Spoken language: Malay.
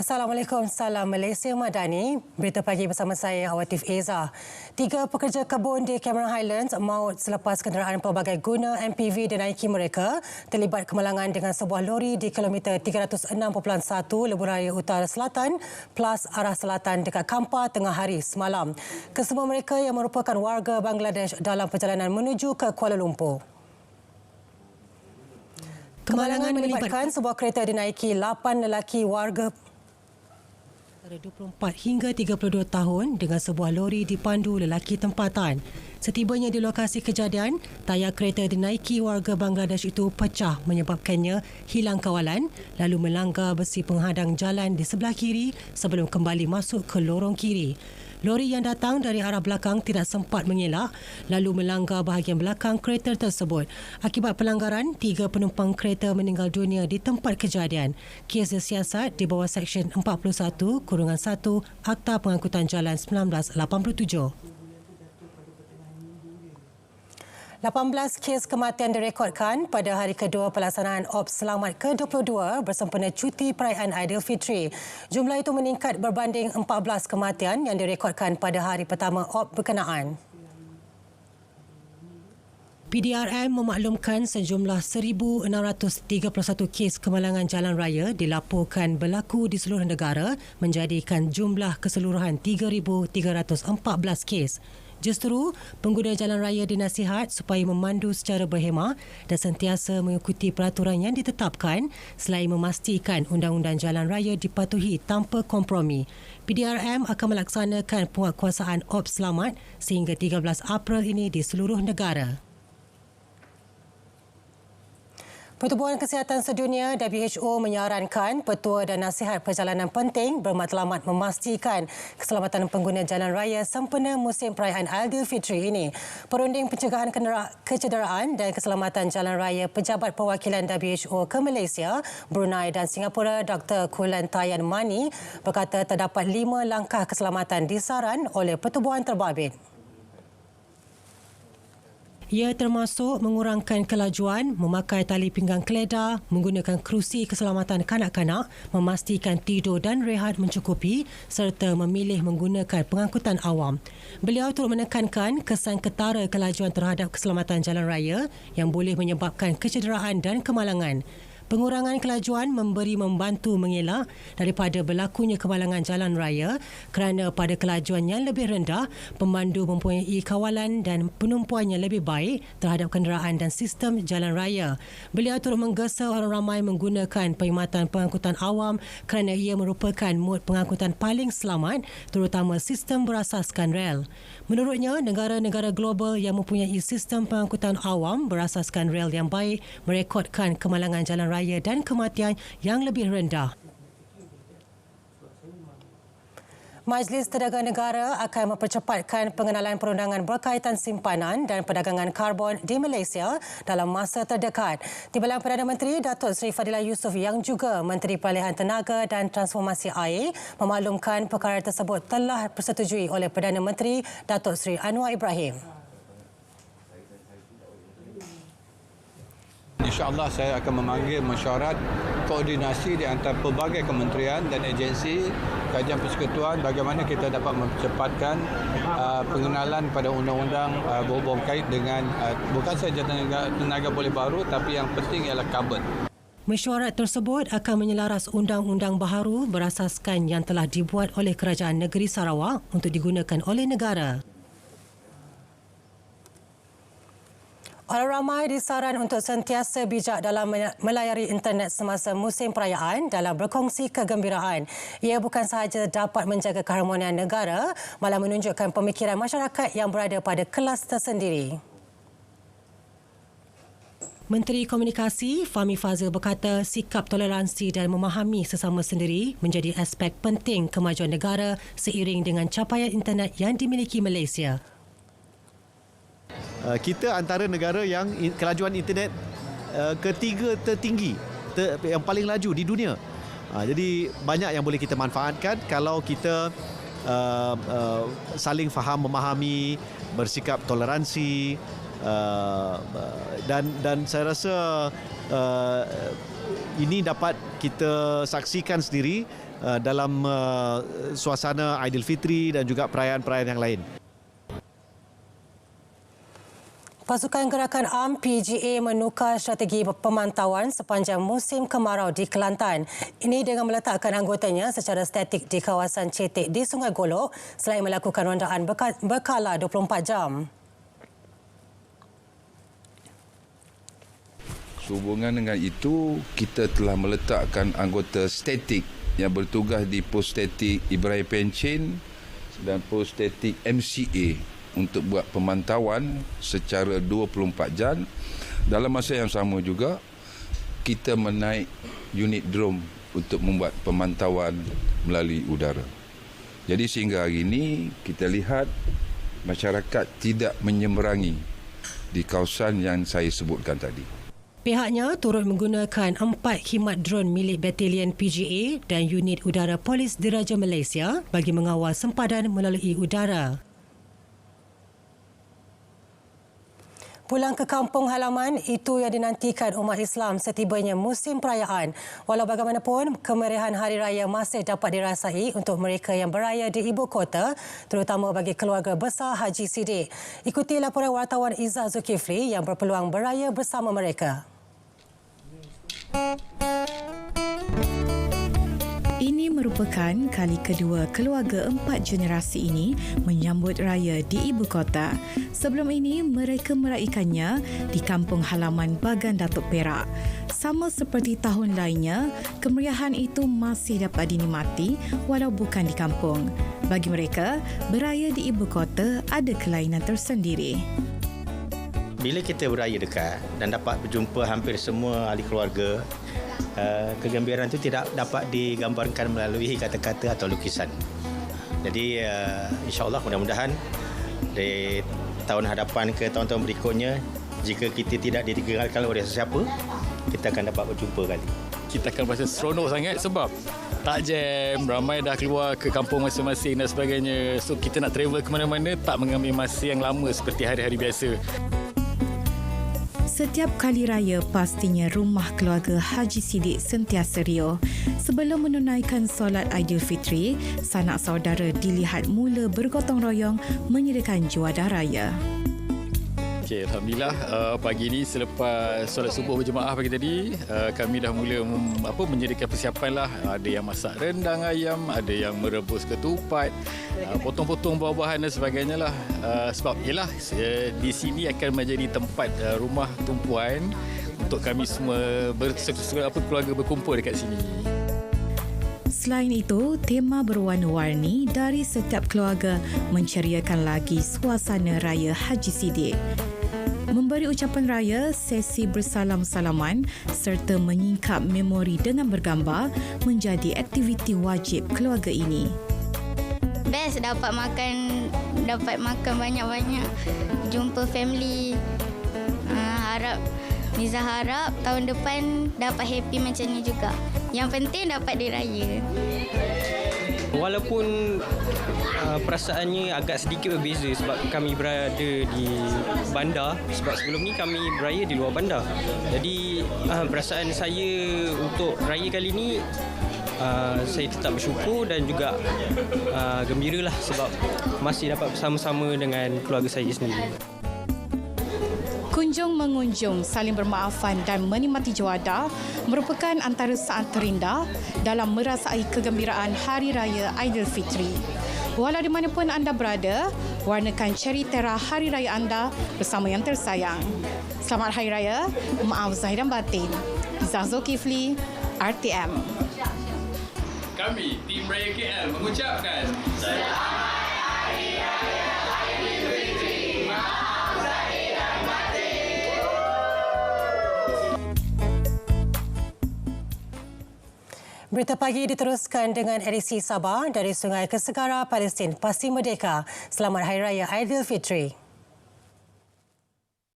Assalamualaikum, salam Malaysia Madani. Berita pagi bersama saya Awatif Eza. 3 pekerja kebun di Cameron Highlands maut selepas kenderaan pelbagai guna MPV dinaiki mereka terlibat kemalangan dengan sebuah lori di kilometer 306.1 Lebuh Raya Utara Selatan plus arah selatan dekat Kampar tengah hari semalam. Kesemua mereka yang merupakan warga Bangladesh dalam perjalanan menuju ke Kuala Lumpur. Kemalangan melibatkan sebuah kereta dinaiki 8 lelaki warga 24 hingga 32 tahun dengan sebuah lori dipandu lelaki tempatan. Setibanya di lokasi kejadian, tayar kereta dinaiki warga Bangladesh itu pecah menyebabkannya hilang kawalan lalu melanggar besi penghadang jalan di sebelah kiri sebelum kembali masuk ke lorong kiri. Lori yang datang dari arah belakang tidak sempat mengelak lalu melanggar bahagian belakang kereta tersebut. Akibat pelanggaran, 3 penumpang kereta meninggal dunia di tempat kejadian. Kes disiasat di bawah Seksyen 41-1 Akta Pengangkutan Jalan 1987. 18 kes kematian direkodkan pada hari kedua pelaksanaan Ops Selamat ke-22 bersempena cuti perayaan Aidilfitri. Jumlah itu meningkat berbanding 14 kematian yang direkodkan pada hari pertama Ops berkenaan. PDRM memaklumkan sejumlah 1,631 kes kemalangan jalan raya dilaporkan berlaku di seluruh negara menjadikan jumlah keseluruhan 3,314 kes. Justru, pengguna jalan raya dinasihat supaya memandu secara berhemah dan sentiasa mengikuti peraturan yang ditetapkan selain memastikan undang-undang jalan raya dipatuhi tanpa kompromi. PDRM akan melaksanakan penguatkuasaan Ops Selamat sehingga 13 April ini di seluruh negara. Pertubuhan Kesihatan Sedunia WHO menyarankan petua dan nasihat perjalanan penting bermatlamat memastikan keselamatan pengguna jalan raya sempena musim perayaan Aidilfitri ini. Perunding Pencegahan Kecederaan dan Keselamatan Jalan Raya Pejabat Perwakilan WHO ke Malaysia, Brunei dan Singapura, Dr. Kulantayan Mani berkata terdapat 5 langkah keselamatan disaran oleh pertubuhan terbabit. Ia termasuk mengurangkan kelajuan, memakai tali pinggang keledar, menggunakan kerusi keselamatan kanak-kanak, memastikan tidur dan rehat mencukupi serta memilih menggunakan pengangkutan awam. Beliau turut menekankan kesan ketara kelajuan terhadap keselamatan jalan raya yang boleh menyebabkan kecederaan dan kemalangan. Pengurangan kelajuan membantu mengelak daripada berlakunya kemalangan jalan raya kerana pada kelajuan yang lebih rendah, pemandu mempunyai kawalan dan penumpuan yang lebih baik terhadap kenderaan dan sistem jalan raya. Beliau turut menggesa orang ramai menggunakan perkhidmatan pengangkutan awam kerana ia merupakan mod pengangkutan paling selamat terutama sistem berasaskan rel. Menurutnya, negara-negara global yang mempunyai sistem pengangkutan awam berasaskan rel yang baik merekodkan kemalangan jalan raya dan kematian yang lebih rendah. Majlis Perdagangan Negara akan mempercepatkan pengenalan perundangan berkaitan simpanan dan perdagangan karbon di Malaysia dalam masa terdekat. Timbalan Perdana Menteri Datuk Seri Fadilah Yusof yang juga Menteri Peralihan Tenaga dan Transformasi Air memaklumkan perkara tersebut telah persetujui oleh Perdana Menteri Datuk Seri Anwar Ibrahim. InsyaAllah saya akan memanggil mesyuarat koordinasi di antara pelbagai kementerian dan agensi kajian persekutuan bagaimana kita dapat mempercepatkan pengenalan pada undang-undang berkait dengan bukan sahaja tenaga pulih baru tapi yang penting ialah karbon. Mesyuarat tersebut akan menyelaras undang-undang baharu berasaskan yang telah dibuat oleh Kerajaan Negeri Sarawak untuk digunakan oleh negara. Orang ramai disaran untuk sentiasa bijak dalam melayari internet semasa musim perayaan dalam berkongsi kegembiraan. Ia bukan sahaja dapat menjaga keharmonian negara, malah menunjukkan pemikiran masyarakat yang berada pada kelas tersendiri. Menteri Komunikasi Fahmi Fadzil berkata sikap toleransi dan memahami sesama sendiri menjadi aspek penting kemajuan negara seiring dengan capaian internet yang dimiliki Malaysia. Kita antara negara yang kelajuan internet ketiga tertinggi, yang paling laju di dunia. Jadi banyak yang boleh kita manfaatkan kalau kita saling faham, memahami, bersikap toleransi Dan saya rasa ini dapat kita saksikan sendiri dalam suasana Aidilfitri dan juga perayaan-perayaan yang lain. Pasukan Gerakan ARM PGA menukar strategi pemantauan sepanjang musim kemarau di Kelantan. Ini dengan meletakkan anggotanya secara statik di kawasan Cetek di Sungai Golok selain melakukan rondaan berkala 24 jam. Sehubungan dengan itu, kita telah meletakkan anggota statik yang bertugas di pos statik Ibrahim Pencin dan pos statik MCA untuk buat pemantauan secara 24 jam. Dalam masa yang sama juga, kita menaik unit drone untuk membuat pemantauan melalui udara. Jadi sehingga hari ini, kita lihat masyarakat tidak menyeberangi di kawasan yang saya sebutkan tadi. Pihaknya turut menggunakan 4 khidmat drone milik Batalion PGA dan unit udara Polis Diraja Malaysia bagi mengawal sempadan melalui udara. Pulang ke kampung halaman, itu yang dinantikan umat Islam setibanya musim perayaan. Walau bagaimanapun, kemeriahan Hari Raya masih dapat dirasai untuk mereka yang beraya di ibu kota, terutama bagi keluarga besar Haji Siddiq. Ikuti laporan wartawan Izzah Zulkifli yang berpeluang beraya bersama mereka. Ini merupakan kali kedua keluarga 4 generasi ini menyambut raya di ibu kota. Sebelum ini, mereka meraihkannya di kampung halaman Bagan Datuk Perak. Sama seperti tahun lainnya, kemeriahan itu masih dapat dinikmati walau bukan di kampung. Bagi mereka, beraya di ibu kota ada kelainan tersendiri. Bila kita beraya dekat dan dapat berjumpa hampir semua ahli keluarga, kegembiraan itu tidak dapat digambarkan melalui kata-kata atau lukisan. Jadi insya-Allah mudah-mudahan di tahun hadapan ke tahun-tahun berikutnya, jika kita tidak ditinggalkan oleh sesiapa, kita akan dapat berjumpa kali. Kita akan rasa seronok sangat sebab tak jam, ramai dah keluar ke kampung masing-masing dan sebagainya. So kita nak travel ke mana-mana tak mengambil masa yang lama seperti hari-hari biasa. Setiap kali raya pastinya rumah keluarga Haji Siddiq sentiasa riuh. Sebelum menunaikan solat Aidilfitri, sanak saudara dilihat mula bergotong royong menyediakan juadah raya. Okay, Alhamdulillah pagi ini selepas solat subuh berjemaah pagi tadi, kami dah mula menyediakan persiapan lah. Ada yang masak rendang ayam, ada yang merebus ketupat, potong-potong buah-buahan dan sebagainya lah. Sebab ialah di sini akan menjadi tempat rumah tumpuan untuk kami semua keluarga berkumpul dekat sini. Selain itu, tema berwarna-warni dari setiap keluarga menceriakan lagi suasana raya Haji Siddiq. Memberi ucapan raya, sesi bersalam-salaman serta menyingkap memori dengan bergambar menjadi aktiviti wajib keluarga ini. Best dapat makan banyak-banyak, jumpa family. Niza harap tahun depan dapat happy macam ni juga. Yang penting dapat diraya. Walaupun perasaannya agak sedikit berbeza sebab kami berada di bandar, sebab sebelum ni kami beraya di luar bandar. Jadi perasaan saya untuk raya kali ni, saya tetap bersyukur dan juga gembiralah sebab masih dapat bersama-sama dengan keluarga saya sendiri. Kunjung-mengunjung, saling bermaafan dan menikmati juadah merupakan antara saat terindah dalam merasai kegembiraan Hari Raya Aidilfitri. Walau di mana pun anda berada, warnakan ceri terah Hari Raya anda bersama yang tersayang. Selamat Hari Raya, maaf zahir dan batin. Izzah Zulkifli, RTM. Kami, Tim Raya KL mengucapkan Selamat Hari Raya Aidilfitri. Maaf zahir dan batin. Berita pagi diteruskan dengan edisi Sabah dari Sungai ke Segara, Palestin, pasti merdeka. Selamat Hari Raya Aidilfitri.